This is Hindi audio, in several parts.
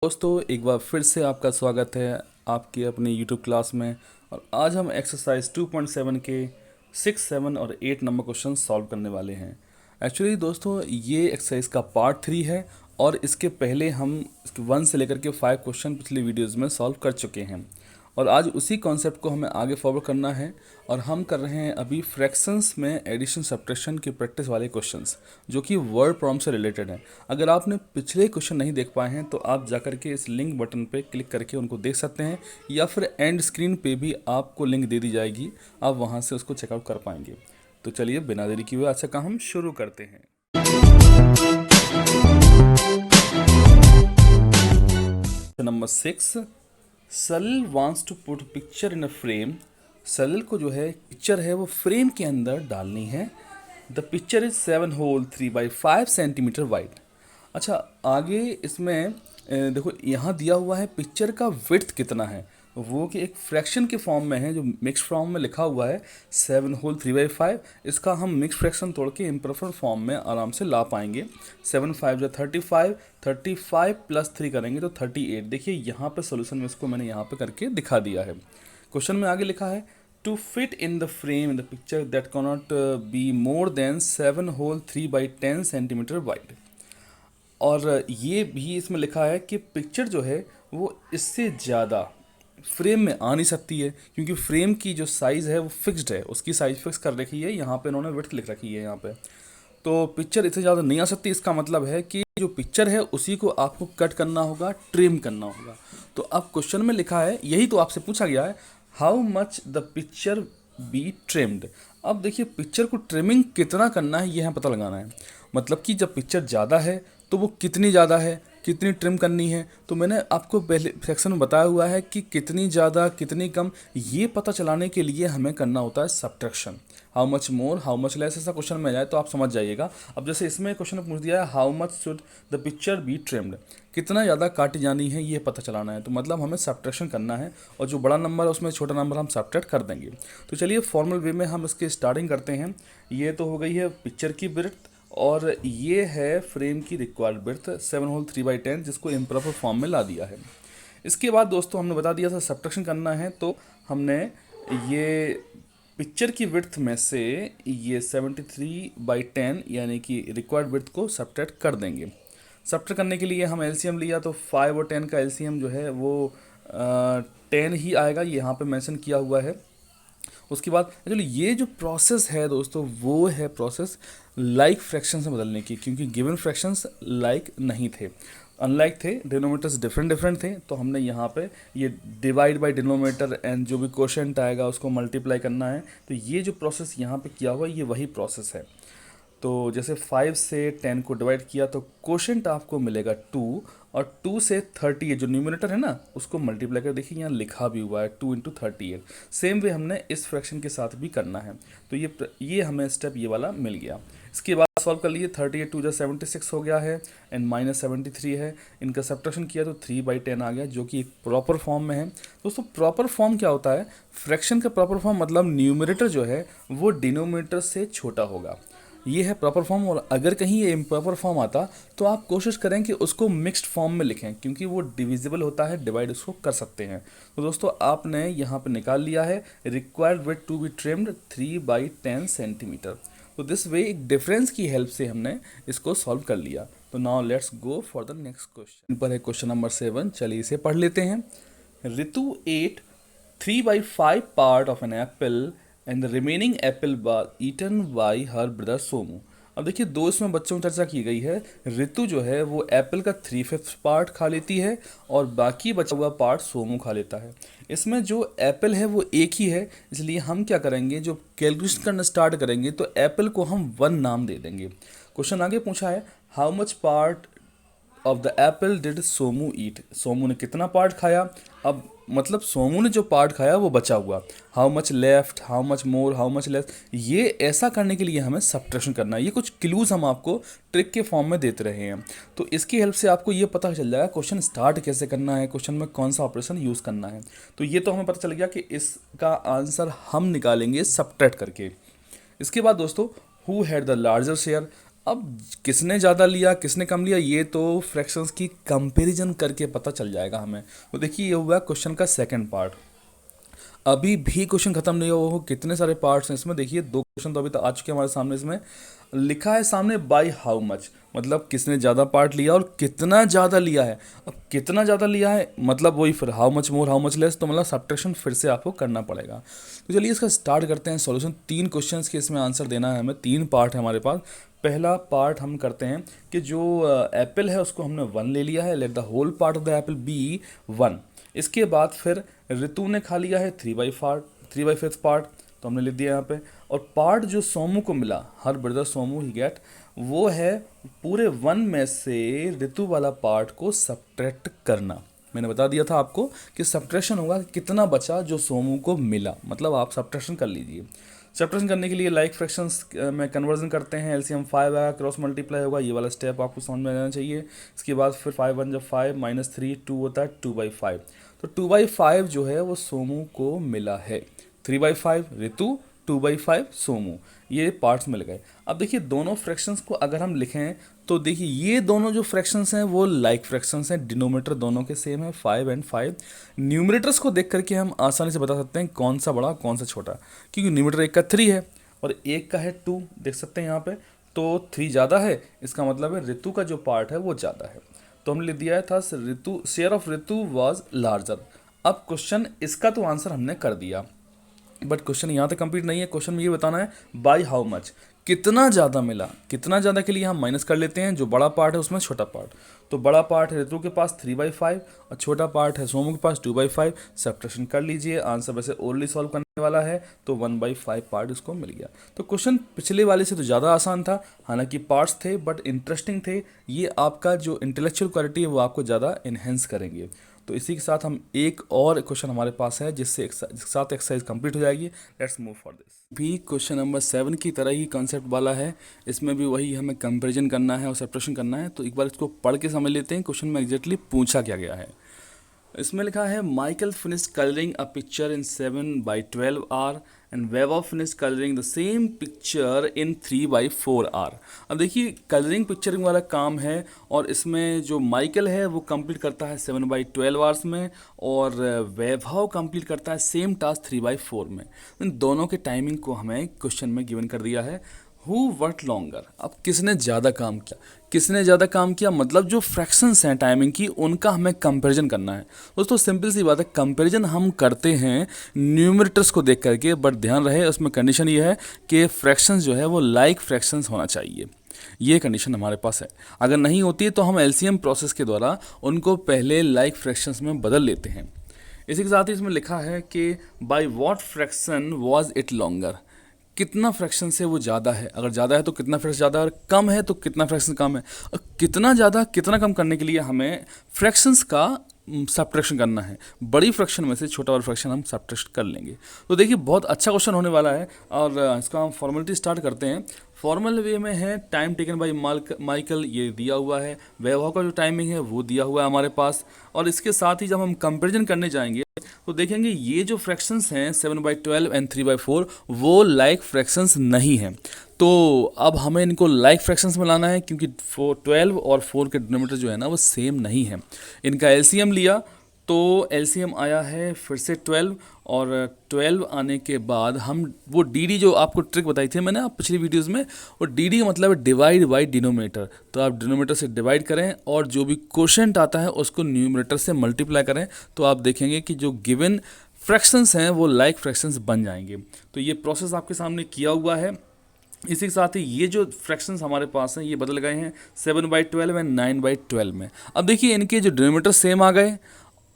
दोस्तों एक बार फिर से आपका स्वागत है आपकी अपनी YouTube क्लास में। और आज हम एक्सरसाइज 2.7 के 6, 7 और 8 नंबर क्वेश्चन सॉल्व करने वाले हैं। एक्चुअली दोस्तों ये एक्सरसाइज का पार्ट 3 है और इसके पहले हम 1 से लेकर के 5 क्वेश्चन पिछली वीडियोस में सॉल्व कर चुके हैं और आज उसी कॉन्सेप्ट को हमें आगे फॉरवर्ड करना है। और हम कर रहे हैं अभी फ्रैक्शंस में एडिशन सब्ट्रैक्शन की प्रैक्टिस वाले क्वेश्चंस जो कि वर्ड प्रॉब्लम से रिलेटेड हैं। अगर आपने पिछले क्वेश्चन नहीं देख पाए हैं तो आप जाकर के इस लिंक बटन पे क्लिक करके उनको देख सकते हैं या फिर एंड स्क्रीन पे भी आपको लिंक दे दी जाएगी, आप वहाँ से उसको चेकआउट कर पाएंगे। तो चलिए बिना देरी किए हुए आज का हम शुरू करते हैं। Number 6, Salil wants to put picture in a frame. Salil को जो है पिक्चर है वो फ्रेम के अंदर डालनी है। The picture is 7 whole 3/5 centimetre wide. अच्छा, आगे इसमें देखो यहाँ दिया हुआ है पिक्चर का विड्थ कितना है, वो कि एक फ्रैक्शन के फॉर्म में है जो मिक्स फॉर्म में लिखा हुआ है 7 होल 3/5। इसका हम मिक्स फ्रैक्शन तोड़ के इम्प्रॉपर फॉर्म में आराम से ला पाएंगे। 7 5 जो 35, 35 प्लस 3 करेंगे तो 38। देखिए यहाँ पे सोल्यूशन में इसको मैंने यहाँ पे करके दिखा दिया है। क्वेश्चन में आगे लिखा है to fit in the frame in the picture that cannot be more than 7 whole 3/10 centimetre wide. और ये भी इसमें लिखा है कि पिक्चर जो है वो इससे ज़्यादा फ्रेम में आ नहीं सकती है क्योंकि फ्रेम की जो साइज़ है वो फिक्स्ड है, उसकी साइज़ फिक्स कर रखी है। यहाँ पे इन्होंने विड्थ लिख रखी है यहाँ पे, तो पिक्चर इससे ज़्यादा नहीं आ सकती। इसका मतलब है कि जो पिक्चर है उसी को आपको कट करना होगा, ट्रिम करना होगा। तो अब क्वेश्चन में लिखा है, यही तो आपसे पूछा गया है, how much the picture be trimmed. अब देखिए पिक्चर को ट्रिमिंग कितना करना है ये हमें पता लगाना है। मतलब कि जब पिक्चर ज़्यादा है तो वो कितनी ज़्यादा है, कितनी ट्रिम करनी है। तो मैंने आपको पहले सेक्शन में बताया हुआ है कि कितनी ज़्यादा कितनी कम, ये पता चलाने के लिए हमें करना होता है subtraction. How much more how much less, ऐसा क्वेश्चन में जाए तो आप समझ जाइएगा। अब जैसे इसमें क्वेश्चन पूछ दिया है how much should the picture be trimmed, कितना ज़्यादा काटी जानी है ये पता चलाना है। तो मतलब हमें सब्ट्रैक्शन करना है और जो बड़ा नंबर है उसमें छोटा नंबर हम सब्ट्रैक्ट कर देंगे। तो चलिए फॉर्मल वे में हम इसकी स्टार्टिंग करते हैं। ये तो हो गई है पिक्चर की विड्थ और ये है फ्रेम की रिक्वायर्ड विड्थ 7 होल 3/10 जिसको इम्प्रॉपर फॉर्म में ला दिया है। इसके बाद दोस्तों हमने बता दिया था सब्ट्रैक्शन करना है, तो हमने ये पिक्चर की विड्थ में से ये 73/10 यानी कि रिक्वायर्ड विड्थ को सब्ट्रैक्ट कर देंगे। सब्ट्रैक्ट करने के लिए हम एलसीएम लिया तो 5 और 10 का एलसीएम जो है वो 10 ही आएगा, यहाँ पे मेंशन किया हुआ है। उसके बाद एक्चुअली ये जो प्रोसेस है दोस्तों वो है प्रोसेस लाइक फ्रैक्शन से बदलने की, क्योंकि गिवन फ्रैक्शंस लाइक नहीं थे, अनलाइक थे, डिनोमीटर्स डिफरेंट डिफरेंट थे। तो हमने यहाँ पे ये डिवाइड बाय डिनोमीटर एंड जो भी क्वोशंट आएगा उसको मल्टीप्लाई करना है। तो ये जो प्रोसेस यहाँ पे किया हुआ है ये वही प्रोसेस है। तो जैसे 5 से 10 को डिवाइड किया तो क्वोशंट आपको मिलेगा 2 और 2 से 38 जो न्यूमरेटर है ना उसको मल्टीप्लाई कर, देखिए यहाँ लिखा भी हुआ है 2 × 38। सेम वे हमने इस फ्रैक्शन के साथ भी करना है। तो ये हमें स्टेप ये वाला मिल गया। इसके बाद सॉल्व कर लिए, 38 2 76 हो गया है एंड -73 है। इनका सब्ट्रैक्शन किया तो 3/10 आ गया जो कि एक प्रॉपर फॉर्म में है। दोस्तों प्रॉपर फॉर्म क्या होता है, फ्रैक्शन का प्रॉपर फॉर्म मतलब न्यूमरेटर जो है वो डिनोमिनेटर से छोटा होगा, ये है प्रॉपर फॉर्म। और अगर कहीं ये इम्प्रॉपर फॉर्म आता तो आप कोशिश करें कि उसको मिक्स्ड फॉर्म में लिखें क्योंकि वो डिविजिबल होता है, डिवाइड उसको कर सकते हैं। तो दोस्तों आपने यहाँ पे निकाल लिया है required width to be trimmed 3/10 centimetre. तो दिस वे एक डिफरेंस की हेल्प से हमने इसको सॉल्व कर लिया। तो now let's go for the next question. पर है क्वेश्चन नंबर 7, चलिए इसे पढ़ लेते हैं। Ritu 8 3/5 part of an apple and the remaining apple was eaten by her brother Somu. अब देखिए दो इसमें बच्चों में चर्चा की गई है। ऋतु जो है वो एप्पल का 3/5 पार्ट खा लेती है और बाकी बचा हुआ पार्ट सोमू खा लेता है। इसमें जो एप्पल है वो एक ही है, इसलिए हम क्या करेंगे, जो कैलकुलेशन करना स्टार्ट करेंगे तो एप्पल को हम 1 नाम दे देंगे। क्वेश्चन आगे पूछा है how much part of the apple did Somu eat, Somu ने कितना पार्ट खाया। अब मतलब सोमू ने जो पार्ट खाया वो बचा हुआ, how much left, how much more, how much less. ये ऐसा करने के लिए हमें सब्ट्रैक्शन करना है। ये कुछ क्लूज हम आपको ट्रिक के फॉर्म में देते रहे हैं, तो इसकी हेल्प से आपको ये पता चल जाएगा क्वेश्चन स्टार्ट कैसे करना है, क्वेश्चन में कौन सा ऑपरेशन यूज़ करना है। तो ये तो हमें पता चल गया कि इसका आंसर हम निकालेंगे सब्ट्रैक्ट करके। इसके बाद दोस्तों who had the larger share. अब किसने ज़्यादा लिया किसने कम लिया ये तो फ्रैक्शंस की कंपैरिजन करके पता चल जाएगा हमें। तो देखिए ये हुआ क्वेश्चन का सेकंड पार्ट। अभी भी क्वेश्चन खत्म नहीं हुआ हो, कितने सारे पार्ट्स हैं इसमें। देखिए दो क्वेश्चन तो अभी तक आ चुके हैं हमारे सामने। इसमें लिखा है सामने बाय हाउ मच, मतलब किसने ज़्यादा पार्ट लिया और कितना ज़्यादा लिया है। अब कितना ज़्यादा लिया है मतलब वही फिर how much more how much less, तो मतलब सब्ट्रैक्शन फिर से आपको करना पड़ेगा। तो चलिए इसका स्टार्ट करते हैं सॉल्यूशन। तीन क्वेश्चंस के इसमें आंसर देना है हमें, तीन पार्ट है हमारे पास। पहला पार्ट हम करते हैं कि जो एप्पल है उसको हमने 1 ले लिया है, let the whole part of the apple be 1। इसके बाद फिर ऋतु ने खा लिया है 3/5 पार्ट, तो हमने लिख दिया यहाँ पे। और पार्ट जो सोमू को मिला, हर ब्रदर सोमू ही गेट, वो है पूरे 1 में से ऋतु वाला पार्ट को सब्ट्रैक्ट करना। मैंने बता दिया था आपको कि सब्ट्रैक्शन होगा कि कितना बचा जो सोमू को मिला, मतलब आप सब्ट्रैक्शन कर लीजिए। सब्ट्रैक्शन करने के लिए लाइक फ्रैक्शंस में कन्वर्जन करते हैं, एलसीएम 5 आएगा, क्रॉस मल्टीप्लाई होगा, ये वाला स्टेप आपको समझ में आना चाहिए। इसके बाद फिर 5 1 जब 5 -3 2 होता है 2/5। तो 2/5 जो है वो सोमू को मिला है, 3/5 ऋतु, 2/5 सोमू, ये पार्ट्स मिल गए। अब देखिए दोनों फ्रैक्शंस को अगर हम लिखें तो देखिए ये दोनों जो फ्रैक्शंस हैं वो लाइक फ्रैक्शंस हैं, डिनोमिनेटर दोनों के सेम है 5 और 5। न्यूमरेटर्स को देख करके हम आसानी से बता सकते हैं कौन सा बड़ा कौन सा छोटा, क्योंकि न्यूमरेटर एक का 3 है और एक का है 2, देख सकते हैं यहाँ पे। तो 3 ज़्यादा है, इसका मतलब है ऋतु का जो पार्ट है वो ज़्यादा है। तो हमने लिख दिया था Ritu, share of Ritu was larger. अब क्वेश्चन इसका तो आंसर हमने कर दिया, बट क्वेश्चन यहाँ तक कंप्लीट नहीं है। क्वेश्चन में ये बताना है बाय हाउ मच, कितना ज़्यादा मिला। कितना ज़्यादा के लिए हम माइनस कर लेते हैं, जो बड़ा पार्ट है उसमें छोटा पार्ट। तो बड़ा पार्ट है ऋतु के पास 3/5 और छोटा पार्ट है सोमू के पास 2/5। सब्ट्रैक्शन कर लीजिए, आंसर वैसे ओरली सॉल्व करने वाला है तो 1/5 पार्ट इसको मिल गया। तो क्वेश्चन पिछले वाले से तो ज़्यादा आसान था, हालांकि पार्ट्स थे बट इंटरेस्टिंग थे। ये आपका जो इंटेलेक्चुअल क्वालिटी है वो आपको ज़्यादा इन्हेंस करेंगे। तो इसी के साथ हम एक और क्वेश्चन हमारे पास है जिससे जिसके साथ एक्सरसाइज कंप्लीट हो जाएगी। Let's move for this. भी क्वेश्चन नंबर 7 की तरह ही कॉन्सेप्ट वाला है, इसमें भी वही हमें कंपैरिजन करना है और सब्ट्रैक्शन करना है। तो एक बार इसको पढ़ के समझ लेते हैं क्वेश्चन में एग्जैक्टली पूछा क्या गया है। इसमें लिखा है Michael finish colouring a picture in 7/12 hour and वेवा finish colouring the same picture in 3/4 hour. अब देखिए कलरिंग पिक्चरिंग वाला काम है और इसमें जो माइकल है वो कंप्लीट करता है 7/12 आवर्स में और वैभव कंप्लीट करता है सेम टास्क 3/4 में। इन दोनों के टाइमिंग को हमें क्वेश्चन में गिवन कर दिया है। हु वर्क लॉन्गर, अब किसने ज़्यादा काम किया, किसने ज़्यादा काम किया मतलब जो फ्रैक्शंस हैं टाइमिंग की उनका हमें कंपैरिजन करना है। दोस्तों सिंपल सी बात है, कंपैरिजन हम करते हैं न्यूमरेटर्स को देख करके, बट ध्यान रहे उसमें कंडीशन ये है कि फ्रैक्शंस जो है वो लाइक फ्रैक्शंस होना चाहिए। ये कंडीशन हमारे पास है, अगर नहीं होती है तो हम एलसीएम प्रोसेस के द्वारा उनको पहले लाइक फ्रैक्शंस में बदल लेते हैं। इसी के साथ ही इसमें लिखा है कि by what fraction was it longer, कितना फ्रैक्शन से वो ज़्यादा है, अगर ज़्यादा है तो कितना फ्रैक्शन ज़्यादा है, और कम है तो कितना फ्रैक्शन कम है। और कितना ज़्यादा कितना कम करने के लिए हमें फ्रैक्शंस का सब्ट्रैक्शन करना है। बड़ी फ्रैक्शन में से छोटा वाला फ्रैक्शन हम सब्ट्रैक्ट कर लेंगे। तो देखिए बहुत अच्छा क्वेश्चन होने वाला है और इसका हम फॉर्मेलिटी स्टार्ट करते हैं। फॉर्मल वे में है टाइम टेकन बाय माइकल, ये दिया हुआ है। वैभव का जो टाइमिंग है वो दिया हुआ है हमारे पास। और इसके साथ ही जब हम कंपेरिजन करने जाएंगे तो देखेंगे ये जो फ्रैक्शंस हैं 7/12 एंड 3/4 वो लाइक फ्रैक्शंस नहीं हैं। तो अब हमें इनको लाइक फ्रैक्शंस में लाना है, क्योंकि 12 और 4 के डिनोमिनेटर जो है ना वो सेम नहीं है। इनका एलसीएम लिया तो एलसीएम आया है फिर से 12, और 12 आने के बाद हम वो डी जो आपको ट्रिक बताई थी मैंने आप पिछली वीडियोस में, वो डी मतलब डिवाइड बाई डिनोमिनेटर। तो आप डिनोमिनेटर से डिवाइड करें और जो भी क्वोशिएंट आता है उसको न्यूमरेटर से मल्टीप्लाई करें, तो आप देखेंगे कि जो गिवन फ्रैक्शंस हैं वो लाइक फ्रैक्शंस बन जाएंगे। तो ये प्रोसेस आपके सामने किया हुआ है। इसी के साथ ही ये जो फ्रैक्शंस हमारे पास हैं ये बदल गए हैं 7/12 एंड 9/12 में। अब देखिए इनके जो डिनोमिनेटर सेम आ गए।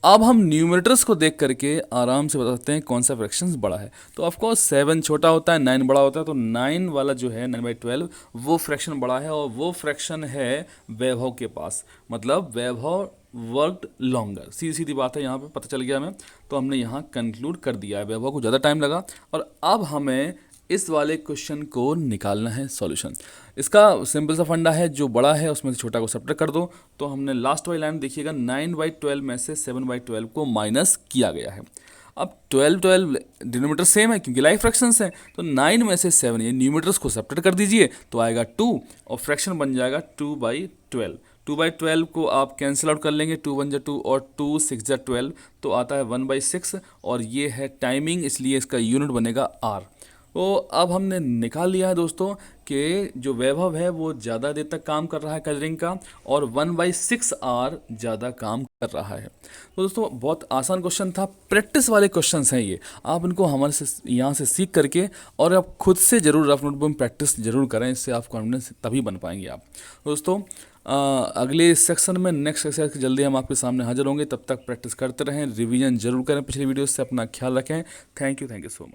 अब हम न्यूमरेटर्स को देख करके आराम से बता सकते हैं कौन सा फ्रैक्शंस बड़ा है। तो ऑफकोर्स 7 छोटा होता है, 9 बड़ा होता है, तो 9 वाला जो है 9/12 वो फ्रैक्शन बड़ा है और वो फ्रैक्शन है वैभव के पास, मतलब वैभव वर्कड लॉन्गर। सीधी सीधी बात है, यहाँ पे पता चल गया हमें। तो हमने यहाँ कंक्लूड कर दिया है, वैभव को ज़्यादा टाइम लगा। और अब हमें इस वाले क्वेश्चन को निकालना है सॉल्यूशन। इसका सिंपल सा फंडा है, जो बड़ा है उसमें से छोटा को सब्ट्रैक्ट कर दो। तो हमने लास्ट वाली लाइन देखिएगा 9/12 में से 7/12 को माइनस किया गया है। अब 12 डिनोमीटर सेम है क्योंकि लाइक फ्रैक्शंस हैं, तो 9 में से 7 ये न्यूमीटर्स को सब्ट्रैक्ट कर दीजिए तो आएगा 2 और फ्रैक्शन बन जाएगा 2/12। 2/12 को आप कैंसिल आउट कर लेंगे, 2 1 2 और 2 6 12 तो आता है 1/6 और ये है टाइमिंग, इसलिए इसका यूनिट बनेगा आर। तो अब हमने निकाल लिया है दोस्तों कि जो वैभव है वो ज़्यादा देर तक काम कर रहा है कलरिंग का और 1/6 आर ज़्यादा काम कर रहा है। तो दोस्तों बहुत आसान क्वेश्चन था, प्रैक्टिस वाले क्वेश्चंस हैं ये, आप इनको हमारे से यहाँ से सीख करके और आप खुद से ज़रूर रफ नोटबुक में प्रैक्टिस जरूर करें, इससे आप कॉन्फिडेंस तभी बन पाएंगे आप। दोस्तों अगले सेक्शन में नेक्स्ट एक्सरसाइज जल्दी हम आपके सामने हाजिर होंगे, तब तक प्रैक्टिस करते रहें, रिवीजन जरूर करें पिछली वीडियो से, अपना ख्याल रखें। Thank you so much.